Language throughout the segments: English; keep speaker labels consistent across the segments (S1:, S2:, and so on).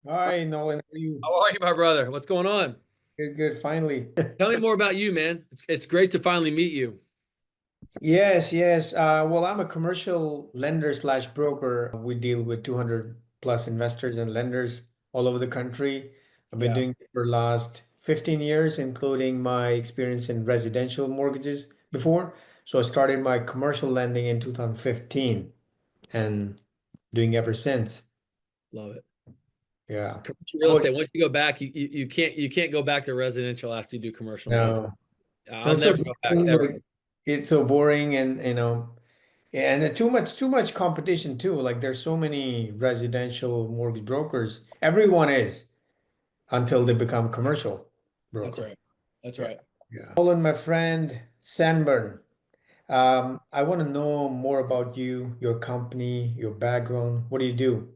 S1: Hi, Nolan. How are you?
S2: How are you, my brother? What's going on?
S1: Good, good. Finally.
S2: Tell me more about you, man. It's great to finally meet you.
S1: Yes, yes. Well, I'm a commercial lender slash broker. We deal with 200 plus investors and lenders all over the country. I've been
S2: Yeah,
S1: doing it for the last 15 years, including my experience in residential mortgages before. So I started my commercial lending in 2015 and doing ever since.
S2: love it.
S1: Yeah.
S2: Commercial
S1: How
S2: real
S1: about
S2: estate. Once you go back, you can't go back to residential after you do commercial mortgage.
S1: no? No,
S2: I'll
S1: it's so
S2: never go back
S1: boring,
S2: ever.
S1: like it's so boring and yeah, and too much competition too. Like there's so many residential mortgage brokers. Everyone is until they become commercial
S2: That's
S1: broker.
S2: right. That's
S1: Yeah.
S2: right.
S1: Yeah. Nolan, my friend, Sanburn. I want to know more about you, your company, your background. What do you do?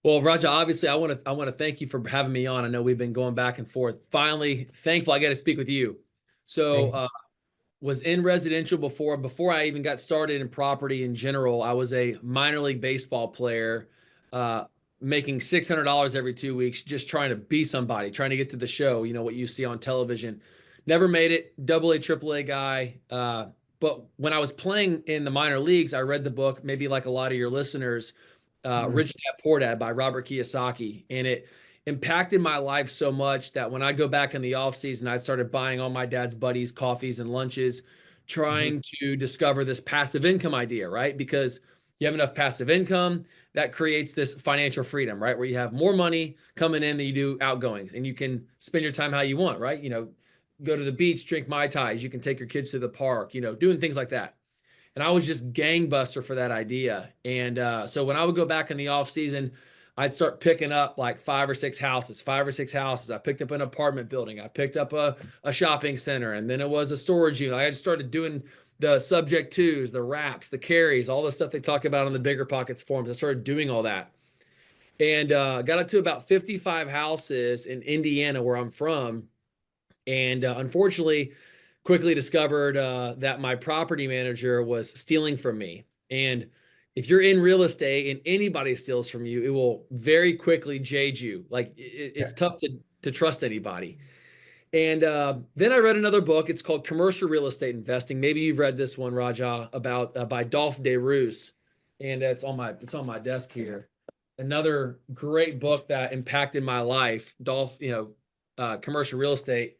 S2: Well, Raja, obviously, I want to thank you for having me on. I know we've been going back and forth. Finally, thankful I get to speak with you. So,
S1: Thank you.
S2: was in residential before I even got started in property in general. I was a minor league baseball player, uh, making $600 every 2 weeks, just trying to be somebody, trying to get to the show. You know what you see on television. Never made it. Double A, triple A guy. But when I was playing in the minor leagues, I read the book, maybe like a lot of your listeners,
S1: Mm,
S2: Rich Dad Poor Dad by Robert Kiyosaki, and it impacted my life so much that when I go back in the off season, I started buying all my dad's buddies coffees and lunches,
S1: mhm,
S2: trying to discover this passive income idea, right? Because you have enough passive income that creates this financial freedom, right? Where you have more money coming in than you do outgoings, and you can spend your time how you want, right? Go to the beach, drink Mai Tais, you can take your kids to the park, doing things like that. And I was just gangbuster for that idea. And so when I would go back in the off season, I'd start picking up like five or six houses, five or six houses. I picked up an apartment building. I picked up a shopping center, and then it was a storage unit. I had started doing the subject twos, the wraps, the carries, all the stuff they talk about on the Bigger Pockets forums. I started doing all that and got up to about 55 houses in Indiana, where I'm from. And unfortunately, quickly discovered that my property manager was stealing from me. And if you're in real estate and anybody steals from you, it will very quickly jade you. Like
S1: yeah.
S2: it's tough to trust anybody. And then I read another book. It's called Commercial Real Estate Investing. Maybe you've read this one, Raja, about by Dolph DeRoos, and it's on my desk here. Another great book that impacted my life. Dolph, commercial real estate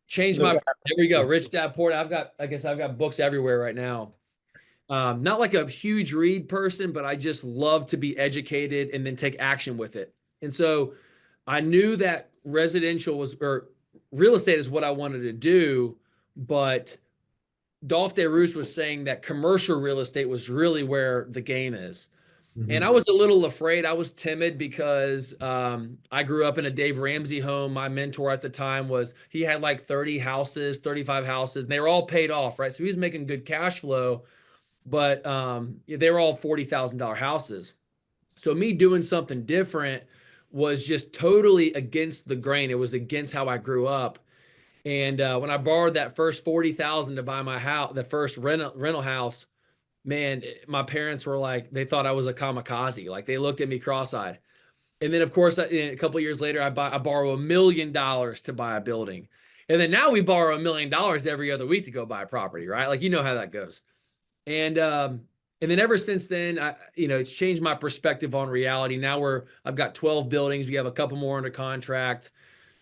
S2: changed
S1: Look
S2: my.
S1: at
S2: There we go. Rich Dad Poor Dad. I guess I've got books everywhere right now. Not like a huge read person, but I just love to be educated and then take action with it. And so I knew that residential was or real estate is what I wanted to do, but Dolph DeRoos was saying that commercial real estate was really where the game is. And I
S1: Mhm.
S2: was a little afraid. I was timid because I grew up in a Dave Ramsey home. My mentor at the time he had like 30 houses, 35 houses, and they were all paid off, right? So he was making good cash flow, but they were all $40,000 houses. So me doing something different was just totally against the grain. It was against how I grew up. And when I borrowed that first 40,000 to buy my house, the first rental house, man, my parents were like, they thought I was a kamikaze. Like they looked at me cross-eyed. And then, of course, a couple of years later, I borrow $1 million to buy a building. And then now we borrow $1 million every other week to go buy a property, right? Like you know how that goes. And and then ever since then, it's changed my perspective on reality. Now I've got 12 buildings. We have a couple more under contract.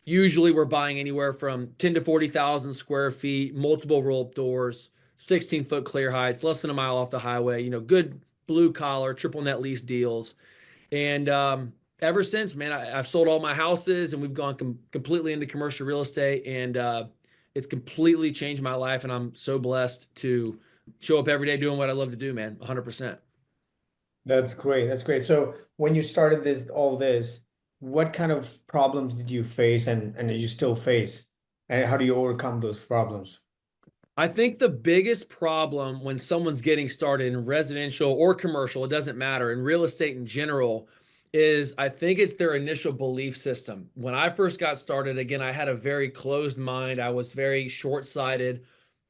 S2: Usually we're buying anywhere from 10 to 40,000 square feet, multiple roll-up doors, 16-foot clear heights, less than a mile off the highway, good blue collar, triple net lease deals. And ever since, man, I've sold all my houses and we've gone completely into commercial real estate. And it's completely changed my life. And I'm so blessed to show up every day doing what I love to do, man, 100%.
S1: That's great. That's great. So when you started all this, what kind of problems did you face and you still face? And how do you overcome those problems?
S2: I think the biggest problem when someone's getting started in residential or commercial, it doesn't matter, in real estate in general, is I think it's their initial belief system. When I first got started, again, I had a very closed mind. I was very short sighted.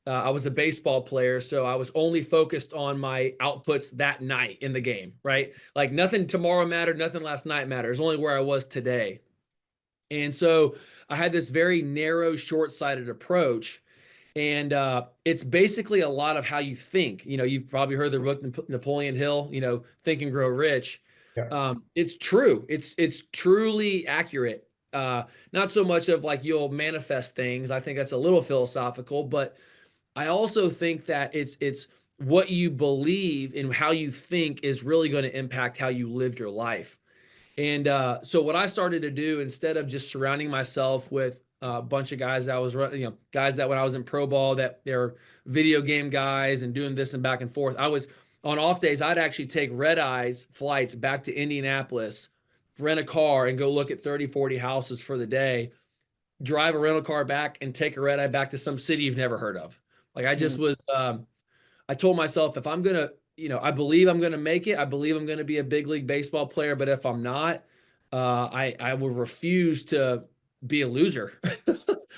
S2: I was a baseball player, so I was only focused on my outputs that night in the game, right? Like nothing tomorrow mattered, nothing last night mattered. It's only where I was today. And so I had this very narrow, short-sighted approach. And it's basically a lot of how you think. You've probably heard the book Napoleon Hill, Think and Grow Rich.
S1: Yeah.
S2: It's true. It's truly accurate. Not so much of like you'll manifest things. I think that's a little philosophical, but I also think that it's what you believe and how you think is really going to impact how you live your life. And so what I started to do, instead of just surrounding myself with a bunch of guys that was running, guys that when I was in pro ball, that they're video game guys and doing this and back and forth. I was on off days, I'd actually take red eyes flights back to Indianapolis, rent a car and go look at 30, 40 houses for the day, drive a rental car back and take a red eye back to some city you've never heard of. Like I just
S1: Mm.
S2: was, I told myself if I'm gonna, I believe I'm gonna make it. I believe I'm gonna be a big league baseball player. But if I'm not, I will refuse to be a loser.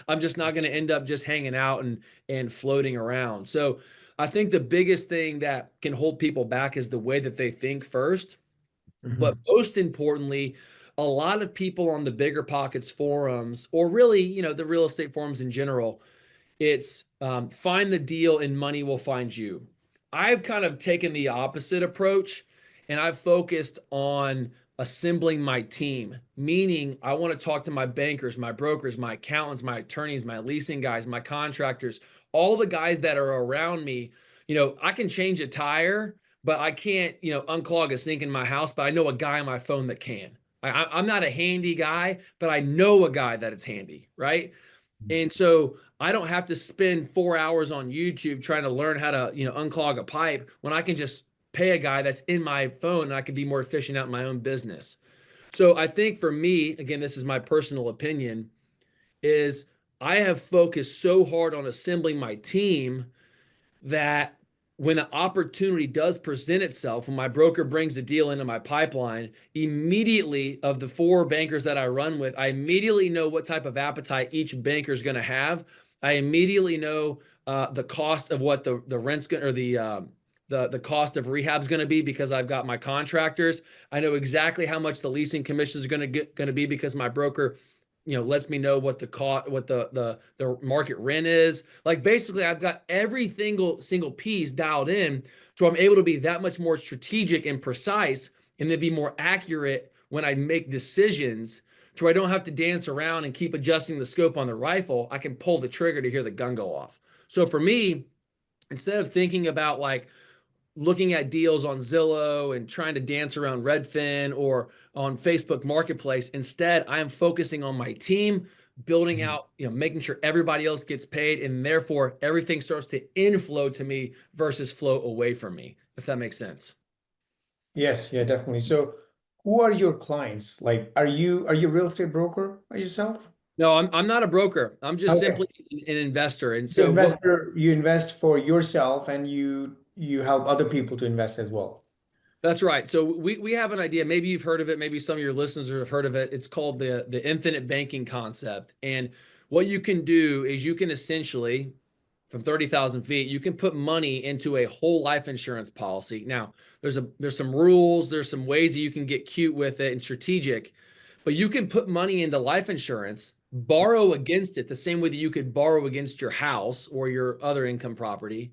S2: I'm just not gonna end up just hanging out and floating around. So I think the biggest thing that can hold people back is the way that they think first. But
S1: Mhm.
S2: most importantly, a lot of people on the Bigger Pockets forums, or really, the real estate forums in general, it's find the deal and money will find you. I've kind of taken the opposite approach and I've focused on assembling my team, meaning I want to talk to my bankers, my brokers, my accountants, my attorneys, my leasing guys, my contractors, all the guys that are around me. I can change a tire, but I can't, unclog a sink in my house, but I know a guy on my phone that can. I'm not a handy guy, but I know a guy that it's handy, right? And so I don't have to spend 4 hours on YouTube trying to learn how to, unclog a pipe when I can just pay a guy that's in my phone and I can be more efficient out in my own business. So I think for me, again, this is my personal opinion, is I have focused so hard on assembling my team that when an opportunity does present itself, when my broker brings a deal into my pipeline, immediately of the four bankers that I run with, I immediately know what type of appetite each banker is going to have. I immediately know the cost of what the rent's going or the cost of rehab is going to be because I've got my contractors. I know exactly how much the leasing commission is going to be because my broker lets me know what the cost, what the market rent is. Like basically I've got every single piece dialed in, so I'm able to be that much more strategic and precise and then be more accurate when I make decisions, so I don't have to dance around and keep adjusting the scope on the rifle. I can pull the trigger to hear the gun go off. So for me, instead of thinking about like looking at deals on Zillow and trying to dance around Redfin or on Facebook Marketplace. Instead, I am focusing on my team, building
S1: Mhm.
S2: out, making sure everybody else gets paid, and therefore everything starts to inflow to me versus flow away from me, if that makes sense.
S1: Yes, yeah, definitely. So, who are your clients? Like, are you a real estate broker yourself?
S2: No, I'm not a broker. I'm just
S1: Okay.
S2: simply an investor. And
S1: You
S2: so what
S1: investor, you invest for yourself and you help other people to invest as well.
S2: That's right. So we have an idea. Maybe you've heard of it. Maybe some of your listeners have heard of it. It's called the infinite banking concept. And what you can do is you can essentially, from 30,000 feet, you can put money into a whole life insurance policy. Now, there's some rules, there's some ways that you can get cute with it and strategic, but you can put money into life insurance, borrow against it the same way that you could borrow against your house or your other income property,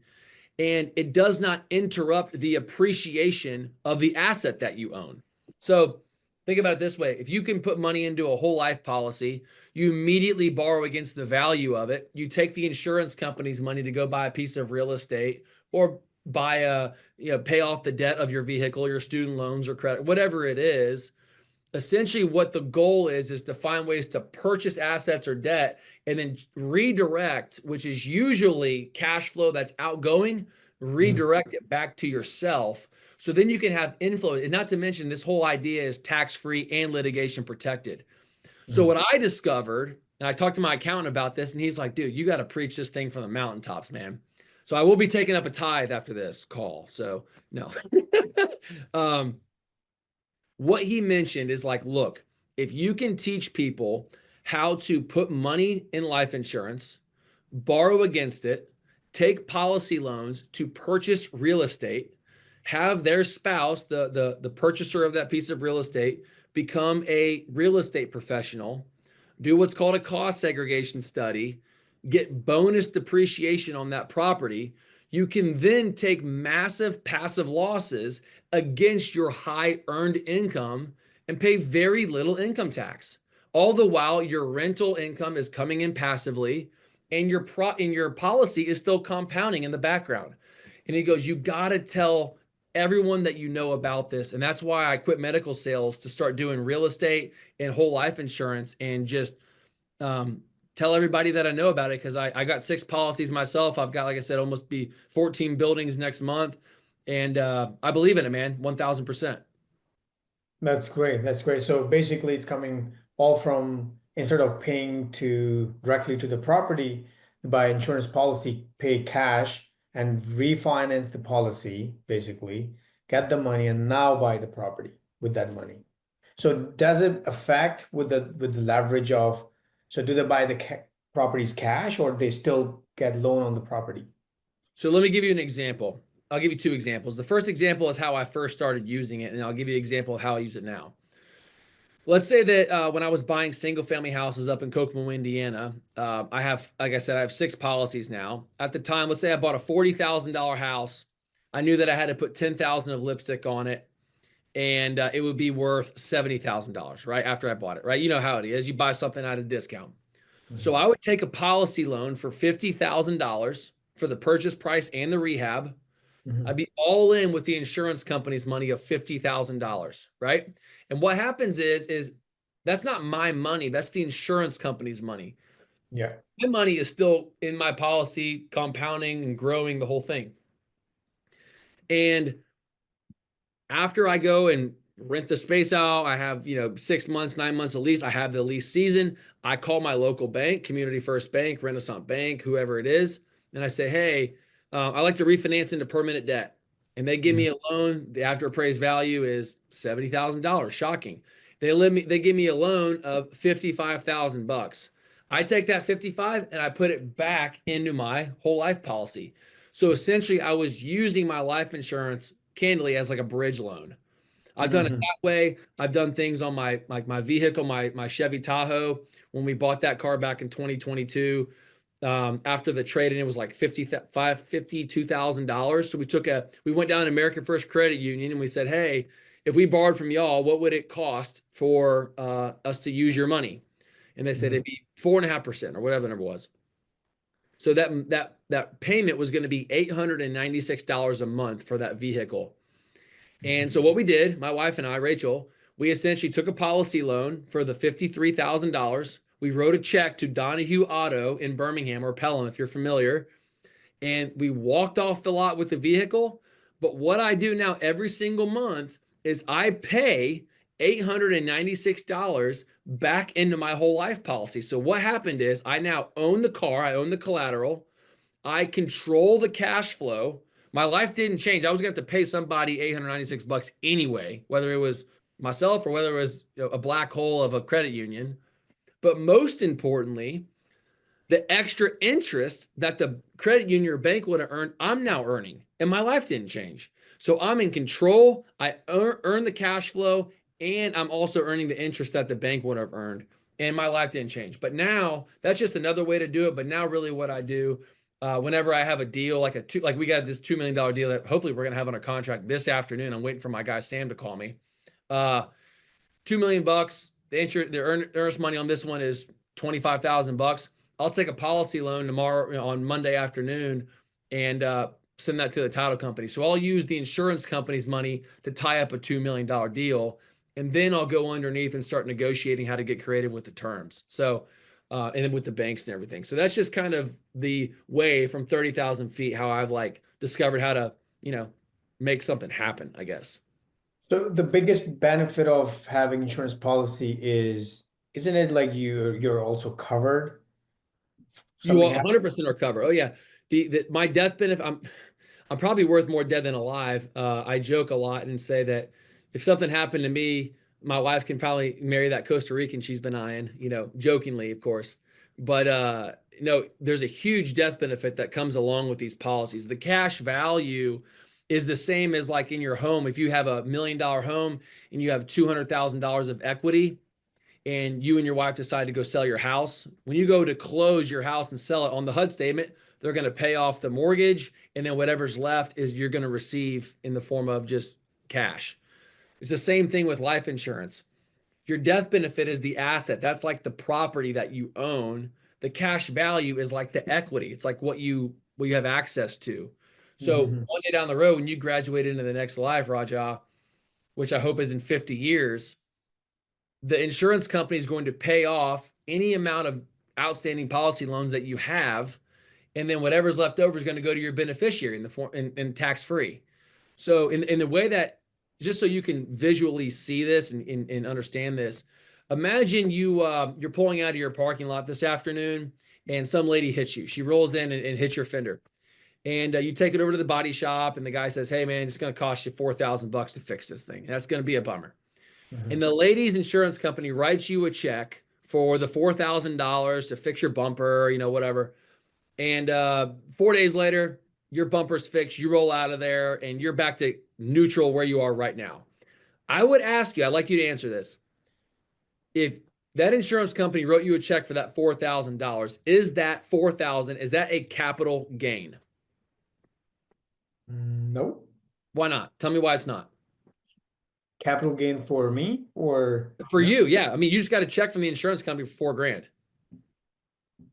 S2: and it does not interrupt the appreciation of the asset that you own. So think about it this way. If you can put money into a whole life policy, you immediately borrow against the value of it. You take the insurance company's money to go buy a piece of real estate or buy pay off the debt of your vehicle, your student loans or credit, whatever it is. Essentially what the goal is to find ways to purchase assets or debt and then redirect, which is usually cash flow that's outgoing,
S1: Mhm.
S2: redirect it back to yourself, so then you can have inflow. And not to mention, this whole idea is tax free and litigation protected. So
S1: Mhm.
S2: what I discovered, and I talked to my accountant about this, and he's like, dude, you got to preach this thing from the mountaintops, man. So I will be taking up a tithe after this call, so no. um what he mentioned is like, look, if you can teach people how to put money in life insurance, borrow against it, take policy loans to purchase real estate, have their spouse, the purchaser of that piece of real estate, become a real estate professional, do what's called a cost segregation study, get bonus depreciation on that property. You can then take massive passive losses against your high earned income and pay very little income tax. All the while your rental income is coming in passively and your policy is still compounding in the background. And he goes, you got to tell everyone that you know about this. And that's why I quit medical sales to start doing real estate and whole life insurance and just tell everybody that I know about it, because I got 6 policies myself. I've got, like I said, almost be 14 buildings next month. And I believe in it, man, 1000%.
S1: That's great. That's great. So basically, it's coming all from instead of paying to directly to the property, by insurance policy, pay cash and refinance the policy, basically, get the money and now buy the property with that money. So does it affect with the leverage of, so do they buy the ca properties cash or they still get loan on the property?
S2: So let me give you an example. I'll give you 2 examples. The first example is how I first started using it, and I'll give you an example of how I use it now. Let's say that when I was buying single family houses up in Kokomo, Indiana, I have, like I said, I have 6 policies now. At the time, let's say I bought a $40,000 house. I knew that I had to put 10,000 of lipstick on it, and it would be worth $70,000, right? After I bought it, right? You know how it is. You buy something at a discount. So
S1: Mhm.
S2: I would take a policy loan for $50,000 for the purchase price and the rehab. I'd
S1: Mhm.
S2: be all in with the insurance company's money of $50,000, right? And what happens is that's not my money, that's the insurance company's money.
S1: Yeah.
S2: My money is still in my policy, compounding and growing the whole thing. And after I go and rent the space out, I have, 6 months, 9 months of lease. I have the lease season. I call my local bank, Community First Bank, Renaissance Bank, whoever it is, and I say, hey, I like to refinance into permanent debt. And they give
S1: Mhm.
S2: me a loan. The after appraised value is $70,000. Shocking. They give me a loan of 55,000 bucks. I take that 55 and I put it back into my whole life policy. So essentially, I was using my life insurance candidly as like a bridge loan. I've done it
S1: Mhm.
S2: that way. I've done things on my vehicle, my Chevy Tahoe. When we bought that car back in 2022, after the trade, and it was like $52,000. So we went down to American First Credit Union and we said, hey, if we borrowed from y'all, what would it cost for us to use your money? And they said
S1: Mhm.
S2: it'd be 4.5% or whatever the number was. So that payment was going to be $896 a month for that vehicle. And so what we did, my wife and I, Rachel, we essentially took a policy loan for the $53,000. We wrote a check to Donahue Auto in Birmingham, or Pelham, if you're familiar, and we walked off the lot with the vehicle. But what I do now every single month is I pay $896 back into my whole life policy. So what happened is I now own the car, I own the collateral, I control the cash flow. My life didn't change. I was going to have to pay somebody 896 bucks anyway, whether it was myself or whether it was a black hole of a credit union. But most importantly, the extra interest that the credit union or bank would have earned, I'm now earning, and my life didn't change. So I'm in control. I earn the cash flow, and I'm also earning the interest that the bank would have earned, and my life didn't change. But now that's just another way to do it. But now, really, what I do, whenever I have a deal like we got this $2 million deal that hopefully we're gonna have on a contract this afternoon. I'm waiting for my guy Sam to call me. Uh, 2 million bucks. The earnest money on this one is 25,000 bucks. I'll take a policy loan tomorrow, on Monday afternoon, and send that to the title company. So I'll use the insurance company's money to tie up a $2 million deal, and then I'll go underneath and start negotiating how to get creative with the terms. So, and then with the banks and everything. So that's just kind of the way from 30,000 feet how I've like discovered how to, you know, make something happen, I guess.
S1: So the biggest benefit of having insurance policy is, isn't it like you're also covered?
S2: You
S1: Something happens.
S2: 100% recover. Oh yeah, my death benefit. I'm probably worth more dead than alive. I joke a lot and say that if something happened to me, my wife can probably marry that Costa Rican she's been eyeing. Jokingly, of course. But there's a huge death benefit that comes along with these policies. The cash value is the same as like in your home. If you have $1 million home and you have $200,000 of equity, and you and your wife decide to go sell your house, when you go to close your house and sell it on the HUD statement, they're going to pay off the mortgage, and then whatever's left is you're going to receive in the form of just cash. It's the same thing with life insurance. Your death benefit is the asset. That's like the property that you own. The cash value is like the equity. It's like what you have access to. So
S1: Mhm.
S2: one day down the road, when you graduate into the next life, Raja, which I hope is in 50 years, the insurance company is going to pay off any amount of outstanding policy loans that you have, and then whatever's left over is going to go to your beneficiary in the form in tax free. So in the way that, just so you can visually see this and understand this, imagine you're pulling out of your parking lot this afternoon and some lady hits you. She rolls in and hits your fender, and you take it over to the body shop, and the guy says, "Hey man, it's going to cost you $4,000 to fix this thing. That's going to be a bummer." And
S1: Mhm.
S2: the lady's insurance company writes you a check for the $4,000 to fix your bumper, whatever. And 4 days later, your bumper's fixed. You roll out of there, and you're back to neutral where you are right now. I would ask you, I'd like you to answer this. If that insurance company wrote you a check for that $4,000, is that 4,000? Is that a capital gain?
S1: Nope.
S2: Why not? Tell me why it's not.
S1: Capital gain for me or
S2: For
S1: no?
S2: you, yeah. I mean, you just got a check from the insurance company for 4 grand.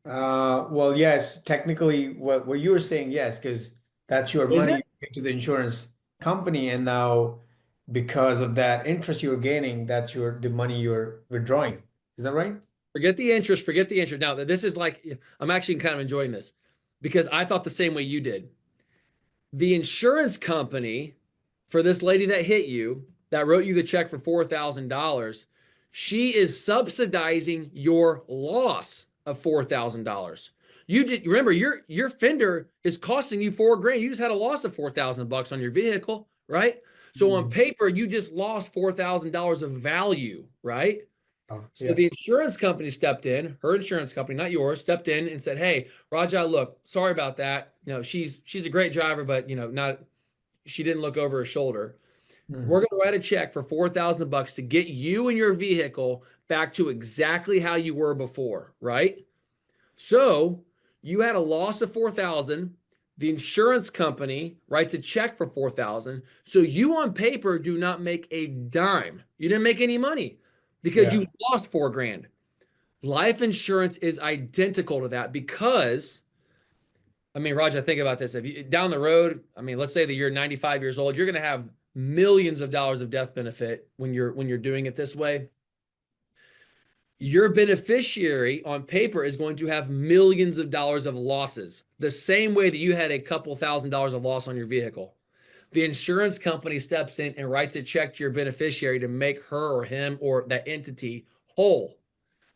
S1: Well, yes, technically what you were saying, yes, because that's your
S2: Is
S1: money
S2: it?
S1: you give to the insurance company, and now because of that interest you're gaining, that's the money you're withdrawing. Is that right?
S2: Forget the interest. Forget the interest. Now, this is like, I'm actually kind of enjoying this because I thought the same way you did. The insurance company for this lady that hit you, that wrote you the check for $4,000, she is subsidizing your loss of $4,000. You did remember your fender is costing you 4 grand. You just had a loss of $4,000 on your vehicle, right? So on
S1: Mhm.
S2: paper, you just lost $4,000 of value, right?
S1: Oh,
S2: So
S1: yeah.
S2: the insurance company stepped in, her insurance company, not yours, stepped in and said, "Hey, Raja, look, sorry about that. She's a great driver, but not she didn't look over her shoulder. We're
S1: Mhm.
S2: going to write a check for $4,000 to get you and your vehicle back to exactly how you were before, right? So you had a loss of 4,000. The insurance company writes a check for 4,000. So you on paper do not make a dime. You didn't make any money because
S1: Yeah.
S2: you lost 4 grand. Life insurance is identical to that because, I mean, Roger, think about this. If you down the road, I mean, let's say that you're 95 years old, you're going to have millions of dollars of death benefit when you're doing it this way. Your beneficiary on paper is going to have millions of dollars of losses, the same way that you had a couple $1,000s of loss on your vehicle. The insurance company steps in and writes a check to your beneficiary to make her or him or that entity whole.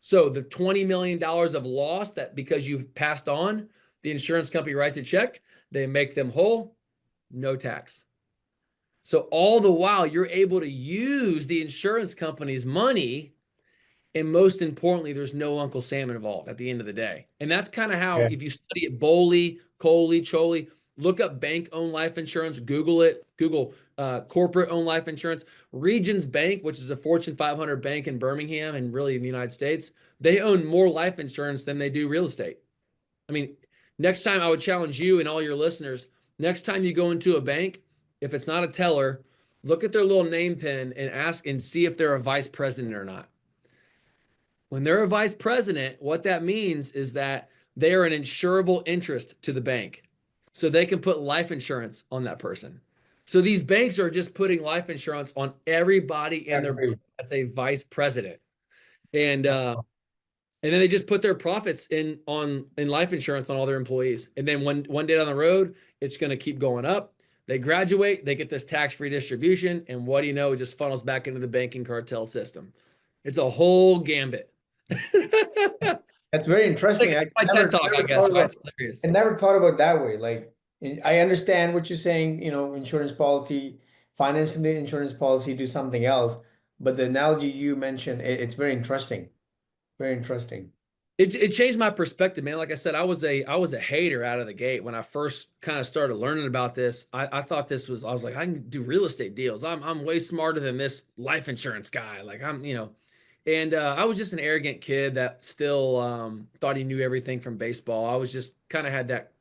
S2: So the $20 million of loss that because you passed on, the insurance company writes a check, they make them whole, no tax. So all the while, you're able to use the insurance company's money. And most importantly, there's no Uncle Sam involved at the end of the day. And that's kind of how,
S1: Yeah.
S2: if you study it, Bowley, Coley, Choli, look up bank owned life insurance, Google it, Google corporate owned life insurance. Regions Bank, which is a Fortune 500 bank in Birmingham and really in the United States, they own more life insurance than they do real estate. I mean, next time I would challenge you and all your listeners, next time you go into a bank, if it's not a teller, look at their little name pin and ask and see if they're a vice president or not. When they're a vice president, what that means is that they are an insurable interest to the bank. So they can put life insurance on that person. So these banks are just putting life insurance on everybody
S1: I
S2: in their book
S1: agree.
S2: that's a vice president. And then they just put their profits in life insurance on all their employees. And then one day down the road, it's going to keep going up. They graduate, they get this tax-free distribution, and what do you know? It just funnels back into the banking cartel system. It's a whole gambit.
S1: That's very interesting.
S2: Like
S1: I
S2: my TED
S1: never
S2: talk, I
S1: never
S2: guess,
S1: thought
S2: right?
S1: about
S2: It's hilarious.
S1: I never thought about that way. Like I understand what you're saying, insurance policy, financing the insurance policy, do something else. But the analogy you mentioned, it's very interesting. Very interesting.
S2: It changed my perspective, man. Like I said, I was a hater out of the gate when I first kind of started learning about this. I thought this was I was like, I can do real estate deals. I'm way smarter than this life insurance guy. Like and I was just an arrogant kid that still thought he knew everything from baseball. I was just kind of had that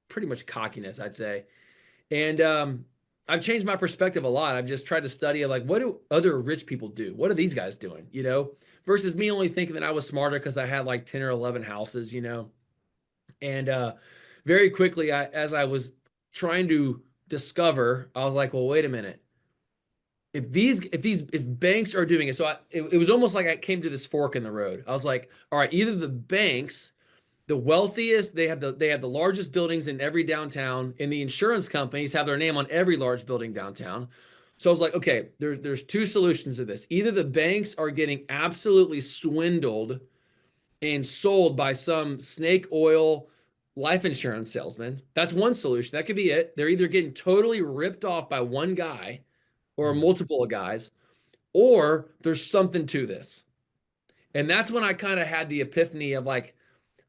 S2: pretty much cockiness, I'd say. And I've changed my perspective a lot. I've just tried to study like what do other rich people do? What are these guys doing? Versus me only thinking that I was smarter because I had like 10 or 11 houses. And very quickly, as I was trying to discover, I was like, well, wait a minute. If banks are doing it, so it was almost like I came to this fork in the road. I was like, all right, either the banks, the wealthiest, they have the largest buildings in every downtown, and the insurance companies have their name on every large building downtown. So I was like, okay, there's two solutions to this. Either the banks are getting absolutely swindled and sold by some snake oil life insurance salesman. That's one solution. That could be it. They're either getting totally ripped off by one guy or
S1: Mhm.
S2: multiple guys, or there's something to this. And that's when I kind of had the epiphany of like,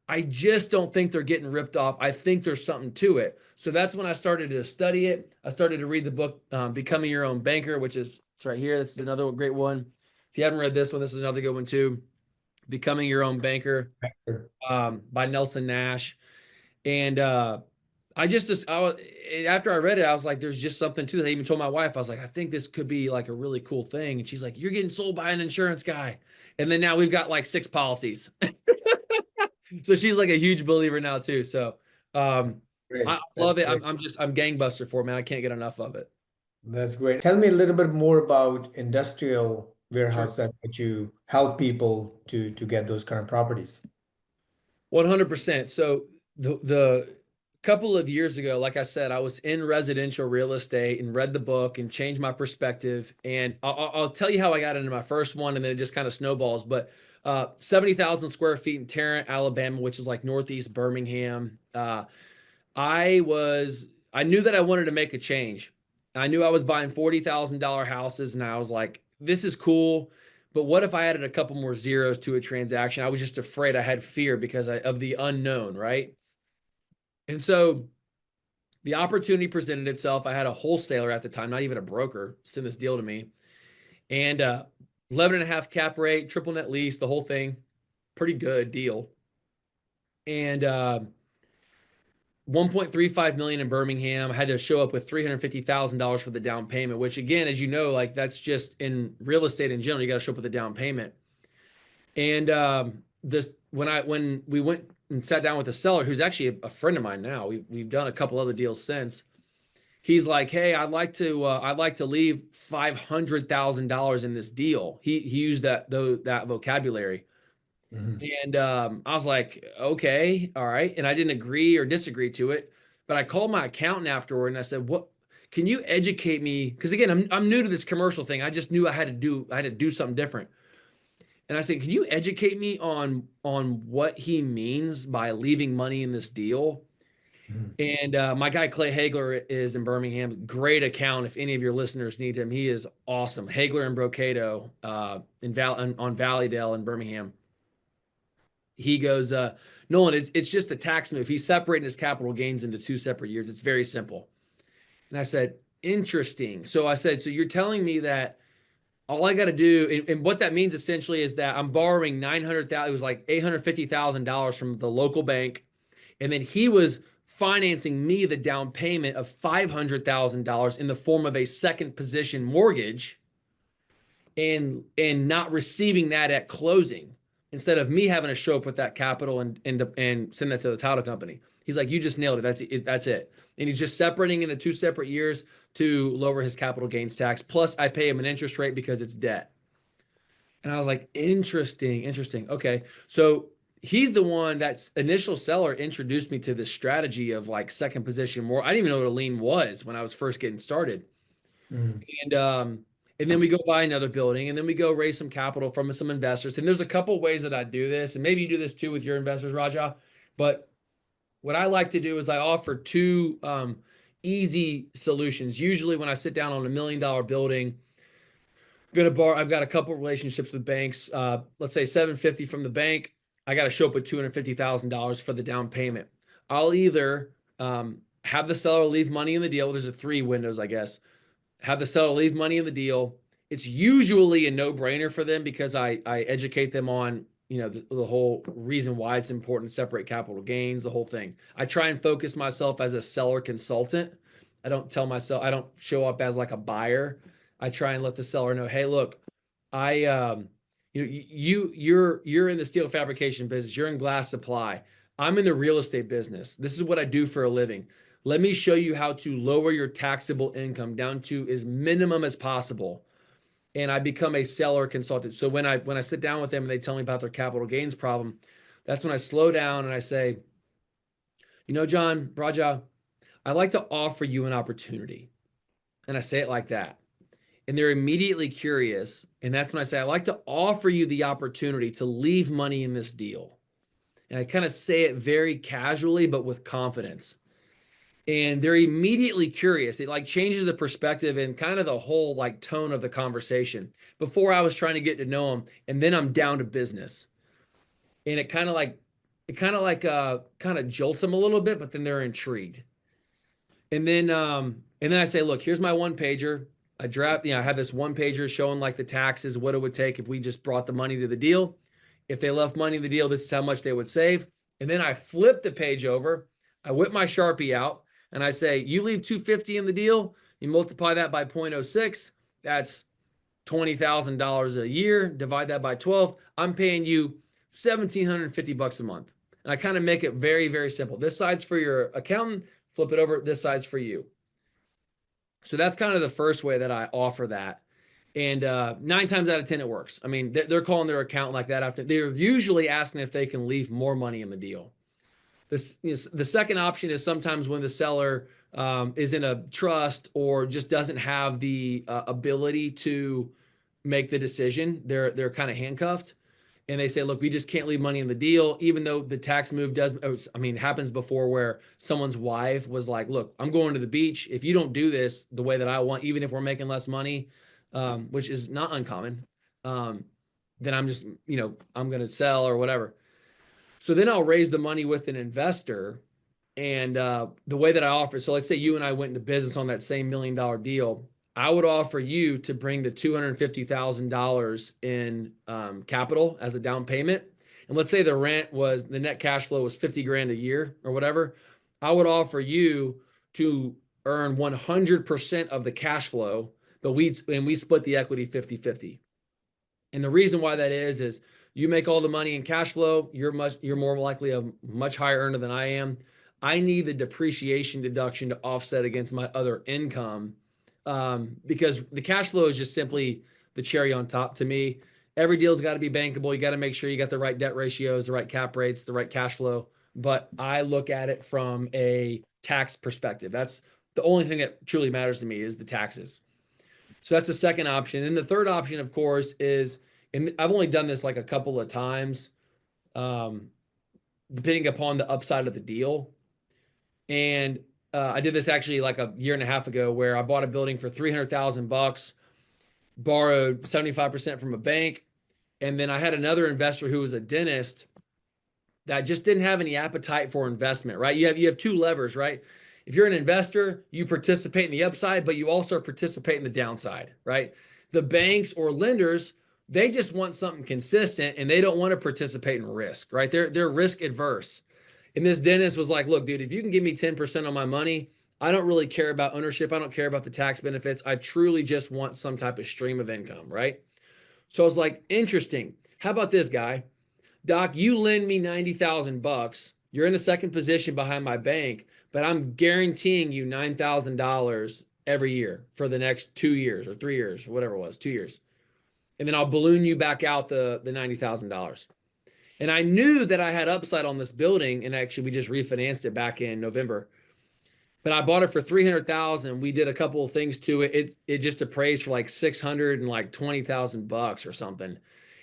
S2: I just don't think they're getting ripped off. I think there's something to it. So that's when I started to study it. I started to read the book, Becoming Your Own Banker, which is it's right here. This is another great one. If you haven't read this one, this is another good one too. Becoming Your Own Banker, by Nelson Nash. And I just, I was, after I read it, I was like, there's just something to it. I even told my wife, I was like, I think this could be like a really cool thing. And she's like, you're getting sold by an insurance guy. And then now we've got like 6 policies. So she's like a huge believer now too. So I
S1: Great. That's
S2: love it.
S1: great.
S2: I'm gangbuster for it, man. I can't get enough of it.
S1: That's great. Tell me a little bit more about industrial
S2: Sure.
S1: warehouse that you help people to get those kind of properties.
S2: 100%. So the couple of years ago, like I said, I was in residential real estate and read the book and changed my perspective. And I'll tell you how I got into my first one, and then it just kind of snowballs. But 70,000 square feet in Tarrant, Alabama, which is like northeast Birmingham. I knew that I wanted to make a change. I knew I was buying $40,000 houses, and I was like, this is cool. But what if I added a couple more zeros to a transaction? I was just afraid. I had fear because of the unknown, right? And so the opportunity presented itself. I had a wholesaler at the time, not even a broker, send this deal to me. And 11 and a half cap rate, triple net lease, the whole thing. Pretty good deal. And 1.35 million in Birmingham. I had to show up with $350,000 for the down payment, which again, as you know, like that's just in real estate in general, you got to show up with a down payment. And this when we went and sat down with the seller, who's actually a friend of mine now, we've done a couple other deals since. He's like, hey, I'd like to leave $500,000 in this deal. He used that vocabulary.
S1: Mhm.
S2: And I was like, okay, all right. And I didn't agree or disagree to it. But I called my accountant afterward and I said, what can you educate me? Because again, I'm new to this commercial thing. I just knew I had to do something different. And I said, can you educate me on what he means by leaving money in this deal?
S1: Mhm.
S2: And my guy Clay Hagler is in Birmingham. Great account. If any of your listeners need him, he is awesome. Hagler and Brocado on Valleydale in Birmingham. He goes, Nolan, it's just a tax move. He's separating his capital gains into two separate years. It's very simple. And I said, interesting. So I said, so you're telling me that all I got to do, and what that means essentially is that I'm borrowing 900,000. It was like $850,000 from the local bank, and then he was financing me the down payment of $500,000 in the form of a second position mortgage and not receiving that at closing instead of me having to show up with that capital and send that to the title company. He's like, you just nailed it. That's it. That's it. And he's just separating into two separate years to lower his capital gains tax. Plus, I pay him an interest rate because it's debt. And I was like, interesting, interesting. Okay. So he's the one that's initial seller introduced me to this strategy of like second position more. I didn't even know what a lien was when I was first getting started.
S1: Mhm.
S2: And then we go buy another building, and then we go raise some capital from some investors. And there's a couple ways that I do this, and maybe you do this too with your investors, Raja. But what I like to do is I offer two easy solutions. Usually, when I sit down on $1 million building, I've got a couple relationships with banks. Let's say 750 from the bank. I got to show up with $250,000 for the down payment. I'll either have the seller leave money in the deal. There's a three windows, I guess. Have the seller leave money in the deal. It's usually a no-brainer for them because I educate them on, the whole reason why it's important to separate capital gains, the whole thing. I try and focus myself as a seller consultant. I don't show up as like a buyer. I try and let the seller know, hey, look, I you're in the steel fabrication business, you're in glass supply. I'm in the real estate business. This is what I do for a living. Let me show you how to lower your taxable income down to as minimum as possible. And I become a seller consultant. So when I sit down with them and they tell me about their capital gains problem, that's when I slow down and I say, John, Raja, I'd like to offer you an opportunity. And I say it like that. And they're immediately curious. And that's when I say, I'd like to offer you the opportunity to leave money in this deal. And I kind of say it very casually, but with confidence. And they're immediately curious. It like changes the perspective and kind of the whole like tone of the conversation. Before I was trying to get to know them, and then I'm down to business. And it kind of jolts them a little bit, but then they're intrigued. And then I say, look, here's my one pager. I have this one pager showing like the taxes, what it would take if we just brought the money to the deal. If they left money in the deal, this is how much they would save. And then I flip the page over, I whip my Sharpie out, and I say, you leave 250 in the deal, you multiply that by 0.06, that's $20,000 a year, divide that by 12, I'm paying you $1,750 a month. And I kind of make it very, very simple. This side's for your accountant, flip it over, this side's for you. So that's kind of the first way that I offer that. And 9 times out of 10, it works. I mean, they're calling their accountant like that after they're usually asking if they can leave more money in the deal. The second option is sometimes when the seller is in a trust or just doesn't have the ability to make the decision. They're kind of handcuffed, and they say, "Look, we just can't leave money in the deal, even though the tax move does." I mean, happens before where someone's wife was like, "Look, I'm going to the beach. If you don't do this the way that I want, even if we're making less money, which is not uncommon, then I'm just, I'm going to sell or whatever." So then I'll raise the money with an investor. And the way that I offer, so let's say you and I went into business on that same $1 million deal. I would offer you to bring the $250,000 in capital as a down payment. And let's say the net cash flow was 50 grand a year or whatever. I would offer you to earn 100% of the cash flow, but we split the equity 50-50. And the reason why that is you make all the money in cash flow, you're more likely a much higher earner than I am. I need the depreciation deduction to offset against my other income, because the cash flow is just simply the cherry on top to me. Every deal's got to be bankable. You got to make sure you got the right debt ratios, the right cap rates, the right cash flow. But I look at it from a tax perspective. That's the only thing that truly matters to me is the taxes. So that's the second option. And the third option, of course, is, and I've only done this like a couple of times, um, depending upon the upside of the deal. And I did this actually like a year and a half ago, where I bought a building for $300,000, borrowed 75% from a bank, and then I had another investor who was a dentist that just didn't have any appetite for investment. Right? You have two levers, right? If you're an investor, you participate in the upside, but you also participate in the downside, right? The banks or lenders, they just want something consistent and they don't want to participate in risk, right? They're risk adverse. And this dentist was like, look, dude, if you can give me 10% on my money, I don't really care about ownership. I don't care about the tax benefits. I truly just want some type of stream of income, right? So I was like, interesting. How about this guy? Doc, you lend me $90,000. You're in a second position behind my bank, but I'm guaranteeing you $9,000 every year for the next 2 years or 3 years or whatever it was, 2 years. And then I'll balloon you back out the $90,000. And I knew that I had upside on this building, and actually we just refinanced it back in November. But I bought it for 300,000. We did a couple of things to it. It just appraised for like 600 and like 20,000 bucks or something.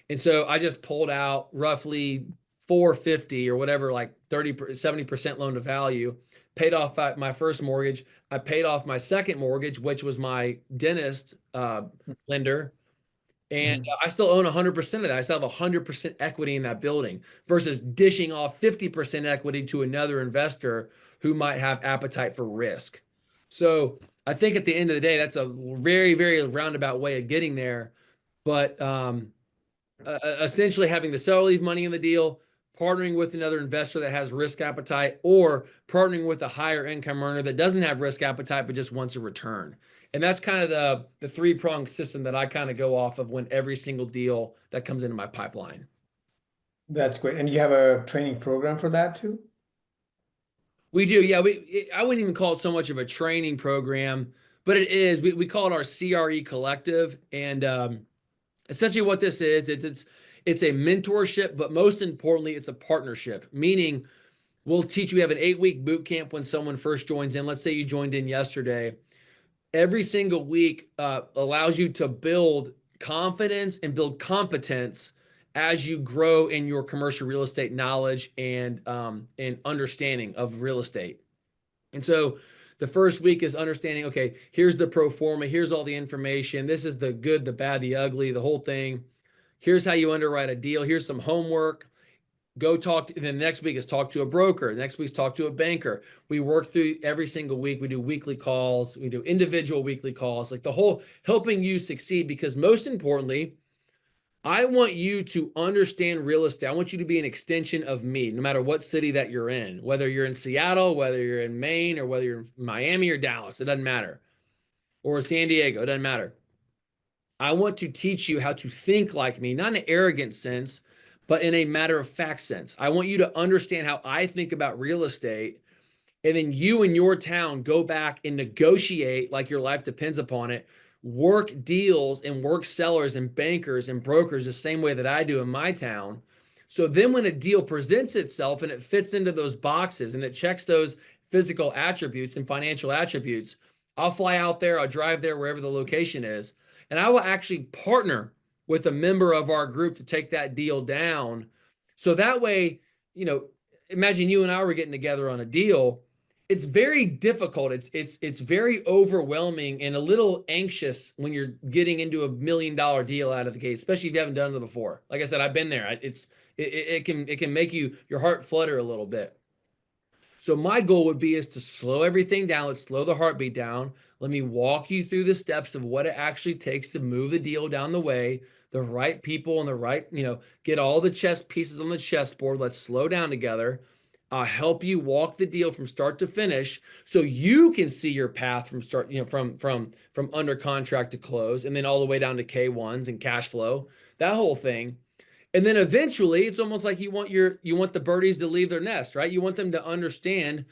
S2: And so I just pulled out roughly 450 or whatever, like 70% loan to value, paid off my first mortgage. I paid off my second mortgage, which was my dentist lender. And
S1: Mhm.
S2: I still own 100% of that. I still have 100% equity in that building versus dishing off 50% equity to another investor who might have appetite for risk. So I think at the end of the day, that's a very, very roundabout way of getting there. But essentially having the seller leave money in the deal, partnering with another investor that has risk appetite, or partnering with a higher income earner that doesn't have risk appetite but just wants a return. And that's kind of the three-pronged system that I kind of go off of when every single deal that comes into my pipeline.
S1: That's great. And you have a training program for that too?
S2: We do, yeah. I wouldn't even call it so much of a training program, but it is. We call it our CRE collective, and essentially what this is, it's a mentorship, but most importantly, it's a partnership. Meaning, we'll teach you. We have an 8-week boot camp when someone first joins in. Let's say you joined in yesterday. Every single week allows you to build confidence and build competence as you grow in your commercial real estate knowledge and understanding of real estate. And so the first week is understanding, okay, here's the pro forma, here's all the information, this is the good, the bad, the ugly, the whole thing. Here's how you underwrite a deal, here's some homework. Go talk to, and then the next week is talk to a broker. The next week's talk to a banker. We work through every single week. We do weekly calls. We do individual weekly calls, like the whole helping you succeed. Because most importantly, I want you to understand real estate. I want you to be an extension of me, no matter what city that you're in, whether you're in Seattle, whether you're in Maine, or whether you're in Miami or Dallas, it doesn't matter, or San Diego, it doesn't matter. I want to teach you how to think like me, not in an arrogant sense, but in a matter of fact sense. I want you to understand how I think about real estate. And then you and your town go back and negotiate like your life depends upon it, work deals and work sellers and bankers and brokers the same way that I do in my town. So then when a deal presents itself and it fits into those boxes and it checks those physical attributes and financial attributes, I'll fly out there, I'll drive there wherever the location is, and I will actually partner with a member of our group to take that deal down. So that way, you know, imagine you and I were getting together on a deal. It's very difficult. It's very overwhelming and a little anxious when you're getting into $1 million deal out of the gate, especially if you haven't done it before. Like I said, I've been there. It can make your heart flutter a little bit. So my goal would be is to slow everything down. Let's slow the heartbeat down. Let me walk you through the steps of what it actually takes to move the deal down the way, the right people and the right, get all the chess pieces on the chessboard. Let's slow down together. I'll help you walk the deal from start to finish so you can see your path from start, from under contract to close and then all the way down to K1s and cash flow, that whole thing. And then eventually it's almost like you want the birdies to leave their nest, right? You want them to understand,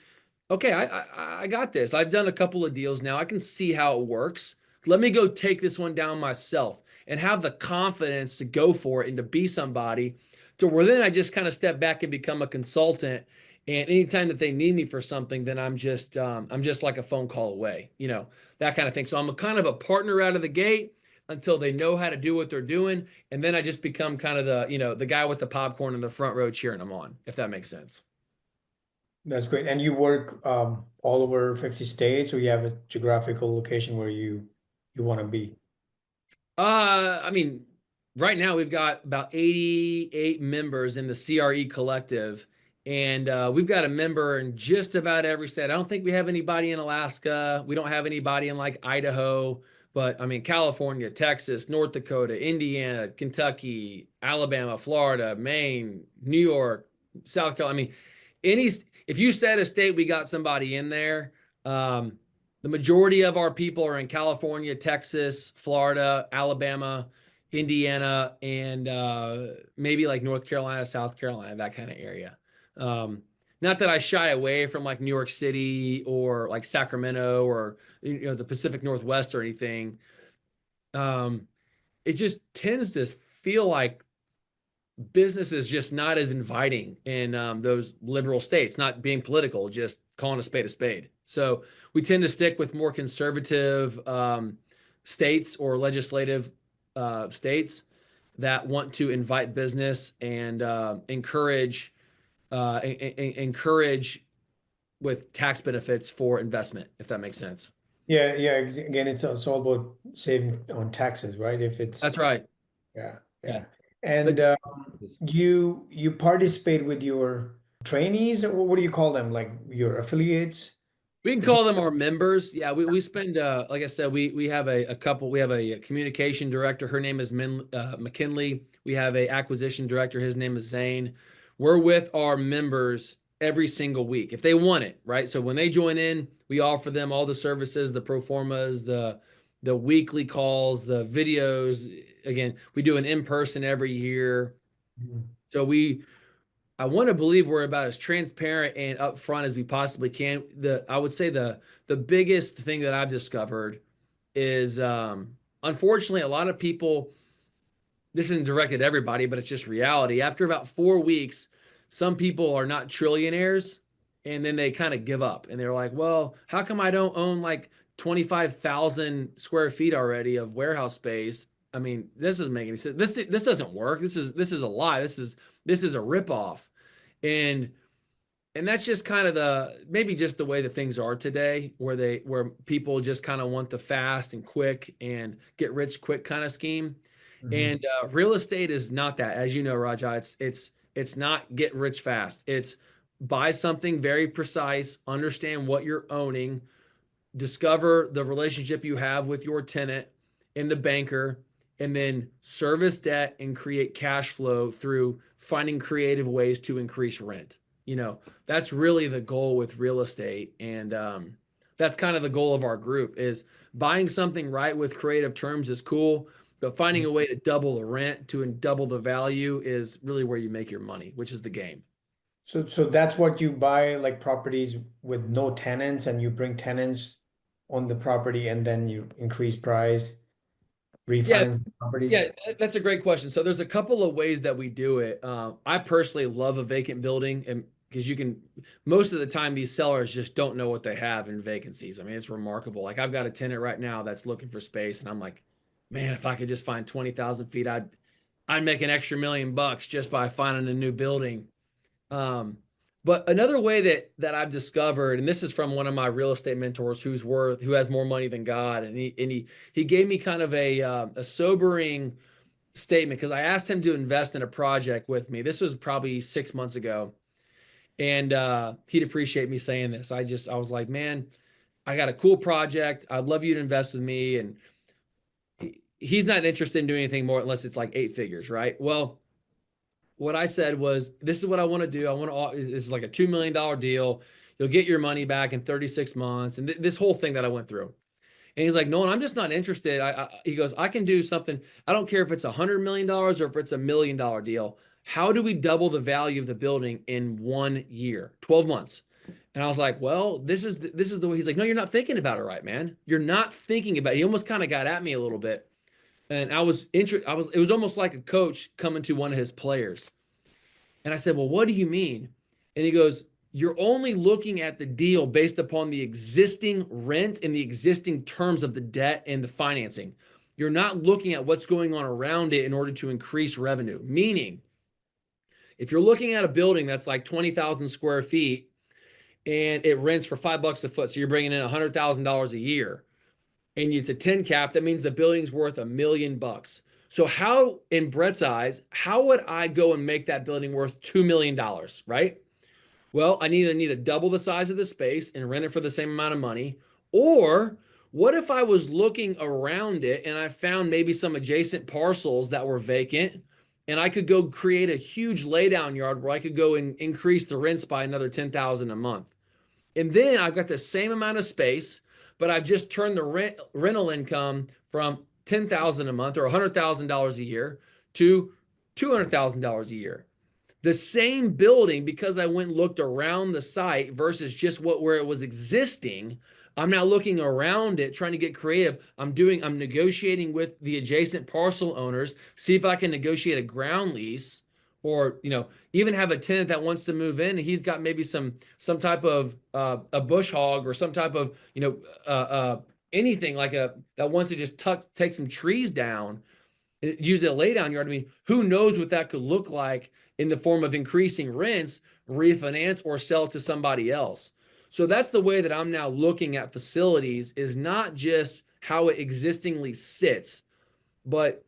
S2: okay, I got this. I've done a couple of deals now. I can see how it works. Let me go take this one down myself and have the confidence to go for it and to be somebody to where then I just kind of step back and become a consultant. And anytime that they need me for something, then I'm just like a phone call away, that kind of thing. So I'm a kind of a partner out of the gate until they know how to do what they're doing. And then I just become kind of the guy with the popcorn in the front row cheering them on, if that makes sense.
S1: That's great. And you work all over 50 states, or you have a geographical location where you want to be?
S2: I mean, right now we've got about 88 members in the CRE collective, and we've got a member in just about every state. I don't think we have anybody in Alaska. We don't have anybody in like Idaho, but I mean, California, Texas, North Dakota, Indiana, Kentucky, Alabama, Florida, Maine, New York, South Carolina. I mean, if you said a state, we got somebody in there. The majority of our people are in California, Texas, Florida, Alabama, Indiana, and maybe like North Carolina, South Carolina, that kind of area. Um, Not that I shy away from like New York City or like Sacramento or the Pacific Northwest or anything. Um, it just tends to feel like business is just not as inviting in those liberal states, not being political, just calling a spade a spade. So we tend to stick with more conservative states or legislative states that want to invite business and encourage with tax benefits for investment, if that makes sense.
S1: Yeah, yeah. Again, it's all about saving on taxes, right? If it's
S2: That's right.
S1: Yeah,
S2: Yeah.
S1: yeah. And
S2: The
S1: you participate with your trainees, or what do you call them? Like your affiliates?
S2: We can call them our members. Yeah, we spend like I said, we have a couple. We have a communication director. Her name is McKinley. We have a acquisition director. His name is Zane. We're with our members every single week if they want it, right? So when they join in, we offer them all the services, the pro formas, the weekly calls, the videos. Again, we do an in person every year.
S1: Mhm.
S2: So I want to believe we're about as transparent and upfront as we possibly can. I would say the biggest thing that I've discovered is unfortunately a lot of people, this isn't directed at everybody, but it's just reality. After about 4 weeks, some people are not trillionaires and then they kind of give up and they're like, well, how come I don't own like 25,000 square feet already of warehouse space? I mean, this doesn't make any sense. This doesn't work. This is a lie. This is a ripoff. And that's just kind of the maybe just the way that things are today, where people just kind of want the fast and quick and get rich quick kind of scheme.
S1: Mhm.
S2: And real estate is not that, as you know, Raja. It's not get rich fast. It's buy something very precise, understand what you're owning, discover the relationship you have with your tenant and the banker, and then service debt and create cash flow through finding creative ways to increase rent. That's really the goal with real estate. And that's kind of the goal of our group is buying something right with creative terms is cool, but finding a way to double the rent to double the value is really where you make your money, which is the game.
S1: So that's what you buy, like properties with no tenants, and you bring tenants on the property, and then you increase price,
S2: Yeah,
S1: refinance the properties.
S2: Yeah, that's a great question. So there's a couple of ways that we do it. I personally love a vacant building, and because you can, most of the time these sellers just don't know what they have in vacancies. I mean, it's remarkable. Like I've got a tenant right now that's looking for space, and I'm like, man, if I could just find 20,000 feet, I'd make an extra $1 million just by finding a new building. Um, but another way that I've discovered, and this is from one of my real estate mentors who has more money than God, and he gave me kind of a sobering statement because I asked him to invest in a project with me. This was probably 6 months ago, and he'd appreciate me saying this. I was like, man, I got a cool project. I'd love you to invest with me, and he's not interested in doing anything more unless it's like 8 figures, right? Well, what I said was, this is what I want to do. I want to, this is like a $2 million deal. You'll get your money back in 36 months. And this whole thing that I went through. And he's like, Nolan, I'm just not interested. He goes, I can do something. I don't care if it's $100 million or if it's $1 million deal. How do we double the value of the building in 1 year, 12 months? And I was like, well, this is the way. He's like, no, you're not thinking about it right, man. You're not thinking about it. He almost kind of got at me a little bit. And it was almost like a coach coming to one of his players. And I said, well, what do you mean? And he goes, you're only looking at the deal based upon the existing rent and the existing terms of the debt and the financing. You're not looking at what's going on around it in order to increase revenue. Meaning, if you're looking at a building that's like 20,000 square feet and it rents for $5 a foot, so you're bringing in $100,000 a year, and it's a 10 cap, that means the building's worth $1 million. So how, in Brett's eyes, how would I go and make that building worth $2 million, right? Well, I either need to double the size of the space and rent it for the same amount of money, or what if I was looking around it and I found maybe some adjacent parcels that were vacant and I could go create a huge laydown yard where I could go and increase the rents by another 10,000 a month. And then I've got the same amount of space, but I've just turned the rental income from 10,000 a month or $100,000 a year to $200,000 a year. The same building, because I went and looked around the site versus just where it was existing. I'm now looking around it, trying to get creative. I'm negotiating with the adjacent parcel owners, see if I can negotiate a ground lease, or even have a tenant that wants to move in. He's got maybe some type of a bush hog or some type of anything like that wants to just take some trees down, use a laydown yard. I mean, who knows what that could look like in the form of increasing rents, refinance, or sell to somebody else. So that's the way that I'm now looking at facilities, is not just how it existingly sits, but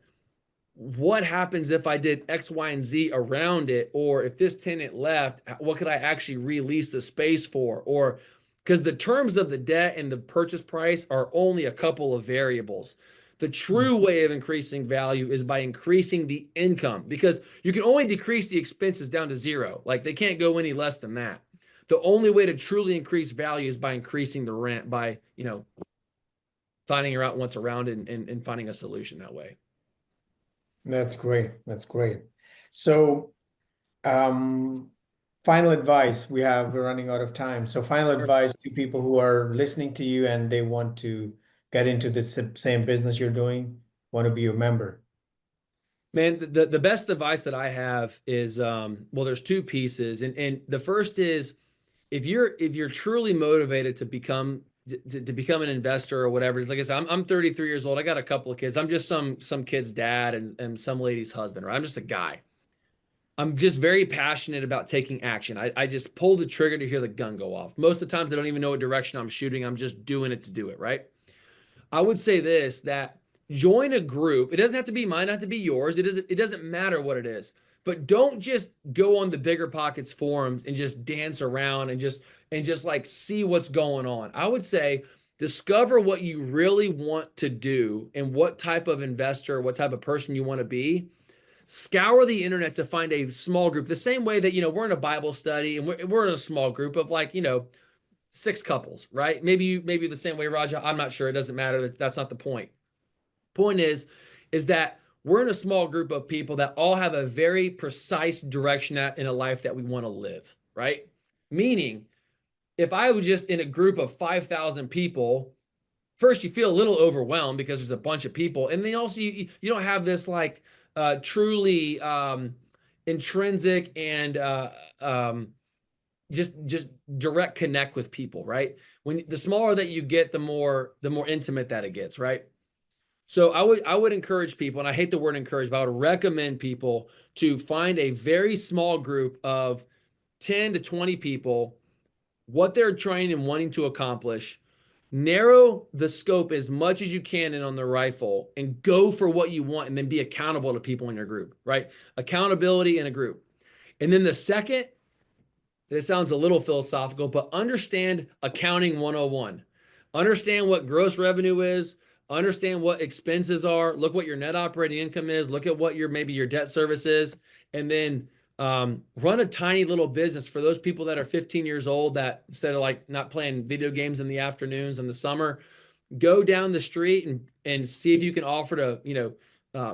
S2: what happens if I did X, Y, and Z around it? Or if this tenant left, what could I actually release the space for? Or because the terms of the debt and the purchase price are only a couple of variables. The true way of increasing value is by increasing the income, because you can only decrease the expenses down to zero. Like they can't go any less than that. The only way to truly increase value is by increasing the rent, by, finding out what's around and finding a solution that way.
S1: That's great. That's great. So, um, final advice. We're running out of time. So, final advice to people who are listening to you and they want to get into the same business you're doing, want to be a member.
S2: Man, the best advice that I have is well, there's two pieces. And the first is, if you're truly motivated to become an investor or whatever. Like I said, I'm 33 years old. I got a couple of kids. I'm just some kid's dad and some lady's husband, right? I'm just a guy. I'm just very passionate about taking action. I just pull the trigger to hear the gun go off. Most of the times I don't even know what direction I'm shooting. I'm just doing it to do it, right? I would say this, that join a group. It doesn't have to be mine, not have to be yours. It doesn't matter what it is. But don't just go on the Bigger Pockets forums and just dance around and just like see what's going on. I would say discover what you really want to do and what type of investor, what type of person you want to be. Scour the internet to find a small group. The same way that, we're in a Bible study and we're in a small group of like, six couples, right? Maybe the same way, Raja. I'm not sure. It doesn't matter. That's not the point. Point is that we're in a small group of people that all have a very precise direction in a life that we want to live, right? Meaning, if I was just in a group of 5,000 people, first you feel a little overwhelmed because there's a bunch of people, and then also you don't have this like truly intrinsic and just direct connect with people, right? When the smaller that you get, the more intimate that it gets, right? So I would encourage people, and I hate the word encourage, but I would recommend people to find a very small group of 10 to 20 people, what they're trying and wanting to accomplish. Narrow the scope as much as you can in on the rifle and go for what you want, and then be accountable to people in your group, right? Accountability in a group. And then the second, this sounds a little philosophical, but understand accounting 101. Understand what gross revenue is, understand what expenses are, look what your net operating income is, look at what maybe your debt service is, and then run a tiny little business for those people that are 15 years old, that instead of like not playing video games in the afternoons in the summer, go down the street and see if you can offer to,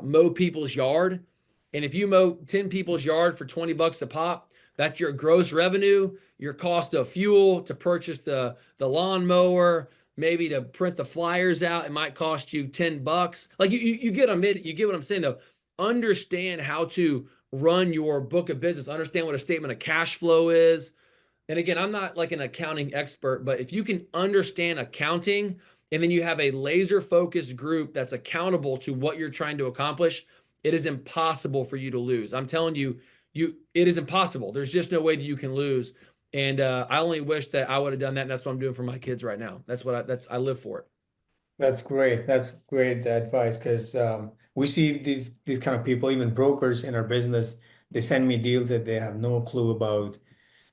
S2: mow people's yard. And if you mow 10 people's yard for 20 bucks a pop, that's your gross revenue, your cost of fuel to purchase the lawnmower, maybe to print the flyers out. It might cost you 10 bucks. Like you get you get what I'm saying though. Understand how to run your book of business. Understand what a statement of cash flow is. And again, I'm not like an accounting expert, but if you can understand accounting, and then you have a laser focused group that's accountable to what you're trying to accomplish, it is impossible for you to lose. I'm telling you, it is impossible. There's just no way that you can lose. And I only wish that I would have done that. And that's what I'm doing for my kids right now. I live for it.
S1: That's great. That's great advice because we see these kind of people, even brokers in our business, they send me deals that they have no clue about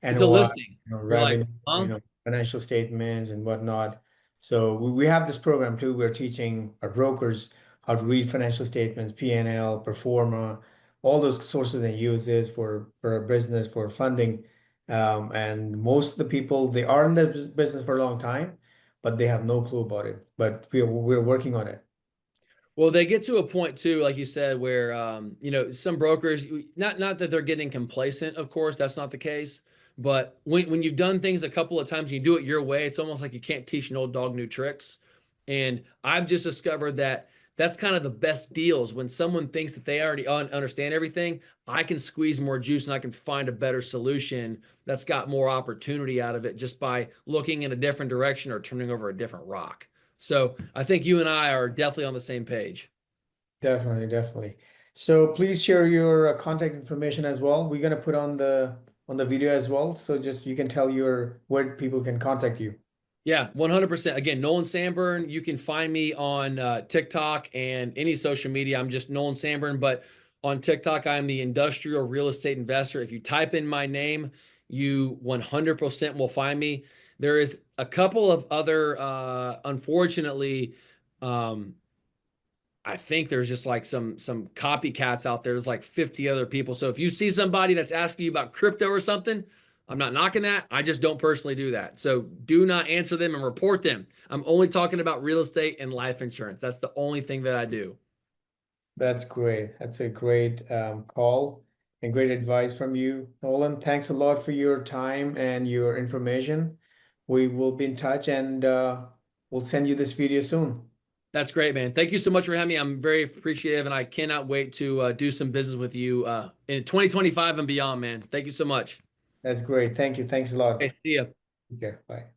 S2: It's a
S1: NOI,
S2: listing. You're like,
S1: revenue,
S2: huh?
S1: financial statements and whatnot. So we have this program too. We're teaching our brokers how to read financial statements, P&L, Performa, all those sources and uses for our business, for funding. And most of the people, they are in the business for a long time, but they have no clue about it. But we're working on it.
S2: Well, they get to a point too, like you said, where some brokers, not that they're getting complacent, of course, that's not the case. But when you've done things a couple of times and you do it your way, it's almost like you can't teach an old dog new tricks. And I've just discovered that that's kind of the best deals. When someone thinks that they already understand everything, I can squeeze more juice and I can find a better solution that's got more opportunity out of it just by looking in a different direction or turning over a different rock. So I think you and I are definitely on the same page.
S1: Definitely, definitely. So please share your contact information as well. We're gonna put on the video as well. So just you can tell your where people can contact you.
S2: Yeah, 100%. Again, Nolan Sanburn. You can find me on TikTok and any social media. I'm just Nolan Sanburn, but on TikTok, I am the industrial real estate investor. If you type in my name, you 100% will find me. There is a couple of other, unfortunately, um, I think there's just like some copycats out there. There's like 50 other people. So if you see somebody that's asking you about crypto or something, I'm not knocking that. I just don't personally do that. So do not answer them and report them. I'm only talking about real estate and life insurance. That's the only thing that I do.
S1: That's great. That's a great call and great advice from you, Nolan. Thanks a lot for your time and your information. We will be in touch and we'll send you this video soon.
S2: That's great, man. Thank you so much for having me. I'm very appreciative, and I cannot wait to do some business with you in 2025 and beyond, man. Thank you so much.
S1: That's great. Thank you. Thanks a lot.
S2: Okay, see ya.
S1: Take care. Bye.